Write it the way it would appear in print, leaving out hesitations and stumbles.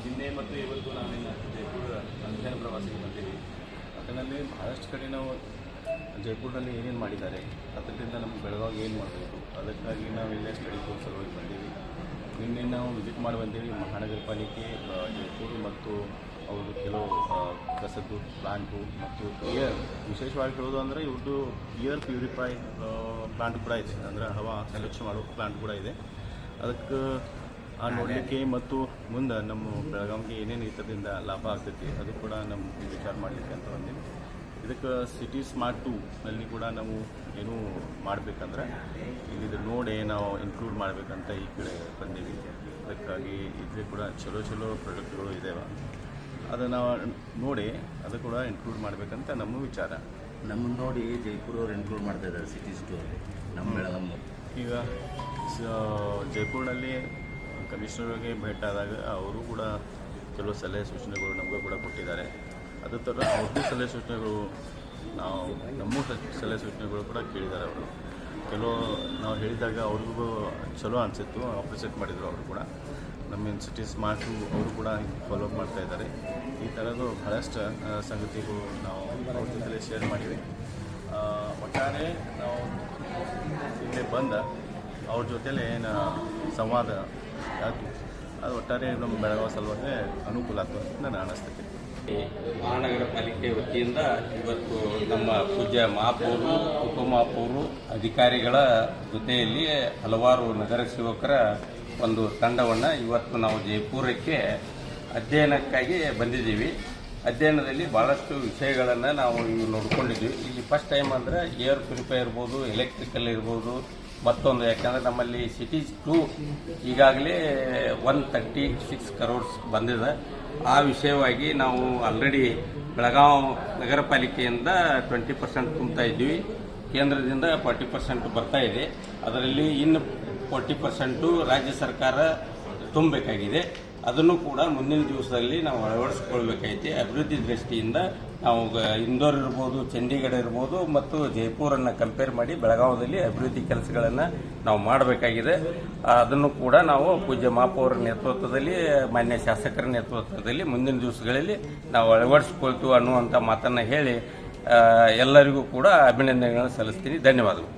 ನಿನ್ನೆ ಮತ್ತು ಇವತ್ತು ನಾವೇನು ಜೈಪುರ ಅಧ್ಯಯನ ಪ್ರವಾಸಕ್ಕೆ ಬಂದೀವಿ. ಅದರಲ್ಲಿ ಬಹಳಷ್ಟು ಕಡೆ ನಾವು ಜೈಪುರದಲ್ಲಿ ಏನೇನು ಮಾಡಿದ್ದಾರೆ, ಅದರಿಂದ ನಮ್ಗೆ ಬೆಳಗಾವಿಗೆ ಏನು ಮಾಡಬೇಕು, ಅದಕ್ಕಾಗಿ ನಾವು ಇಲ್ಲೇ ಸ್ಟಡಿ ಕೋರ್ಸ್ ಸಲುವಾಗಿ ಬಂದೀವಿ. ನಿನ್ನೆ ನಾವು ವಿಸಿಟ್ ಮಾಡಿ ಬಂದೀವಿ ಮಹಾನಗರ ಪಾಲಿಕೆ ಜೈಪುರ ಮತ್ತು ಅವರು ಕೆಲವು ಕಸದ್ದು ಪ್ಲಾಂಟು ಮತ್ತು ವಿಶೇಷವಾಗಿ ಹೇಳೋದು ಅಂದರೆ ಇವ್ರದ್ದು ಏರ್ ಪ್ಯೂರಿಫೈ ಪ್ಲಾಂಟ್ ಕೂಡ ಇದೆ, ಅಂದರೆ ಹವಾ ಸಂರಕ್ಷಣೆ ಮಾಡೋ ಪ್ಲಾಂಟ್ ಕೂಡ ಇದೆ. ಅದಕ್ಕೆ ನೋಡಲಿಕ್ಕೆ ಮತ್ತು ಮುಂದೆ ನಮ್ಮ ಬೆಳಗಾವಿಗೆ ಏನೇನು ಇದರಿಂದ ಲಾಭ ಆಗ್ತೈತಿ ಅದು ಕೂಡ ನಮ್ಮ ವಿಚಾರ ಮಾಡಲಿಕ್ಕೆ ಅಂತ ಬಂದೀವಿ. ಇದಕ್ಕೆ ಸಿಟಿ ಸ್ಮಾರ್ಟ್ 2ನಲ್ಲಿ ಕೂಡ ನಾವು ಏನು ಮಾಡಬೇಕಂದ್ರೆ ಇಲ್ಲಿದ್ದು ನೋಡಿ ನಾವು ಇನ್ಕ್ಲೂಡ್ ಮಾಡಬೇಕಂತ ಈ ಕಡೆ ಬಂದೀವಿ. ಅದಕ್ಕಾಗಿ ಇಲ್ಲಿ ಕೂಡ ಚಲೋ ಪ್ರಾಡಕ್ಟ್ಗಳು ಇದ್ದಾವೆ, ಅದನ್ನು ನೋಡಿ ಅದು ಕೂಡ ಇನ್ಕ್ಲೂಡ್ ಮಾಡಬೇಕಂತ ನಮ್ಮ ವಿಚಾರ. ನಮ್ಮನ್ನು ನೋಡಿ ಜೈಪುರವ್ರು ಇನ್ಕ್ಲೂಡ್ ಮಾಡ್ತಾ ಇದ್ದಾರೆ ಸಿಟಿ ಸ್ಟೋರಲ್ಲಿ ನಮ್ಮ ಬೆಳಗಾವಿ. ಈಗ ಜೈಪುರ್ನಲ್ಲಿ ಕಮಿಷನರ್ಗೆ ಭೇಟಿ ಆದಾಗ ಅವರು ಕೂಡ ಕೆಲವು ಸಲಹೆ ಸೂಚನೆಗಳು ನಮಗೂ ಕೂಡ ಕೊಟ್ಟಿದ್ದಾರೆ. ಅದೇ ಥರ ಅವ್ರದ್ದು ಸಲಹೆ ಸೂಚನೆಗಳು ನಮ್ಮ ಸಲಹೆ ಸೂಚನೆಗಳು ಕೂಡ ಕೇಳಿದ್ದಾರೆ. ಅವರು ಕೆಲವು ನಾವು ಹೇಳಿದಾಗ ಅವ್ರಿಗೂ ಚಲೋ ಅನಿಸಿತ್ತು, ಅಪ್ರಿಷಿಯೇಟ್ ಮಾಡಿದರು ಅವರು ಕೂಡ. ನಮ್ಮ ಸಿಟಿ ಸ್ಮಾರ್ಟು ಅವರು ಕೂಡ ಫಾಲೋಅಪ್ ಮಾಡ್ತಾ ಇದ್ದಾರೆ. ಈ ಥರದ್ದು ಬಹಳಷ್ಟು ಸಂಗತಿಗಳು ನಾವು ಅವ್ರ ಜೊತೆಲೆ ಶೇರ್ ಮಾಡಿವಿ. ಒಟ್ಟಾರೆ ನಾವು ಇಲ್ಲಿ ಬಂದ ಅವ್ರ ಜೊತೆಲೆ ಏನು ಸಂವಾದ ಆಯಿತು, ಅದು ಒಟ್ಟಾರೆ ನಮ್ಮ ಬೆಳಗಾವಿ ಸಲುವಾಗಿ ಅನುಕೂಲ ಆಗ್ತದೆ ಅಂತ ನಾನು ಅನ್ನಿಸ್ತೈತಿ. ಮಹಾನಗರ ಪಾಲಿಕೆ ವತಿಯಿಂದ ಇವತ್ತು ನಮ್ಮ ಪೂಜ್ಯ ಮಹಾಪೌರರು, ಉಪಮಹಾಪೌರರು, ಅಧಿಕಾರಿಗಳ ಜೊತೆಯಲ್ಲಿ ಹಲವಾರು ನಗರ ಸೇವಕರ ಒಂದು ತಂಡವನ್ನು ಇವತ್ತು ನಾವು ಜೈಪುರಕ್ಕೆ ಅಧ್ಯಯನಕ್ಕಾಗಿ ಬಂದಿದ್ದೀವಿ. ಅಧ್ಯಯನದಲ್ಲಿ ಭಾಳಷ್ಟು ವಿಷಯಗಳನ್ನು ನಾವು ನೋಡ್ಕೊಂಡಿದ್ವಿ. ಇಲ್ಲಿ ಫಸ್ಟ್ ಟೈಮ್ ಅಂದರೆ ಏರ್ ಪ್ಯೂರಿಫೈ ಇರ್ಬೋದು, ಎಲೆಕ್ಟ್ರಿಕಲ್ ಇರ್ಬೋದು, ಮತ್ತೊಂದು ಯಾಕಂದರೆ ನಮ್ಮಲ್ಲಿ ಸಿಟಿ 2 ಈಗಾಗಲೇ 136 crores ಬಂದಿದೆ. ಆ ವಿಷಯವಾಗಿ ನಾವು ಆಲ್ರೆಡಿ ಬೆಳಗಾವಿ ನಗರ ಪಾಲಿಕೆಯಿಂದ 20% ತುಂಬ್ತಾ ಇದ್ವಿ, ಕೇಂದ್ರದಿಂದ 40% ಬರ್ತಾ ಇದೆ. ಅದರಲ್ಲಿ ಇನ್ನು 40% ರಾಜ್ಯ ಸರ್ಕಾರ ತುಂಬಬೇಕಾಗಿದೆ. ಅದನ್ನು ಕೂಡ ಮುಂದಿನ ದಿವಸದಲ್ಲಿ ನಾವು ಅಳವಡಿಸಿಕೊಳ್ಬೇಕಾಗಿದೆ. ಅಭಿವೃದ್ಧಿ ದೃಷ್ಟಿಯಿಂದ ನಾವು ಇಂದೋರ್ ಇರ್ಬೋದು, ಚಂಡೀಗಢ ಇರ್ಬೋದು ಮತ್ತು ಜೈಪುರನ್ನು ಕಂಪೇರ್ ಮಾಡಿ ಬೆಳಗಾವಿಯಲ್ಲಿ ಅಭಿವೃದ್ಧಿ ಕೆಲಸಗಳನ್ನು ನಾವು ಮಾಡಬೇಕಾಗಿದೆ. ಅದನ್ನು ಕೂಡ ನಾವು ಪೂಜ್ಯ ಮಹಾಪೌರರ ನೇತೃತ್ವದಲ್ಲಿ, ಮಾನ್ಯ ಶಾಸಕರ ನೇತೃತ್ವದಲ್ಲಿ ಮುಂದಿನ ದಿವಸಗಳಲ್ಲಿ ನಾವು ಅಳವಡಿಸಿಕೊಳ್ತೀವಿ ಅನ್ನುವಂಥ ಮಾತನ್ನು ಹೇಳಿ ಎಲ್ಲರಿಗೂ ಕೂಡ ಅಭಿನಂದನೆಗಳನ್ನು ಸಲ್ಲಿಸ್ತೀನಿ. ಧನ್ಯವಾದಗಳು.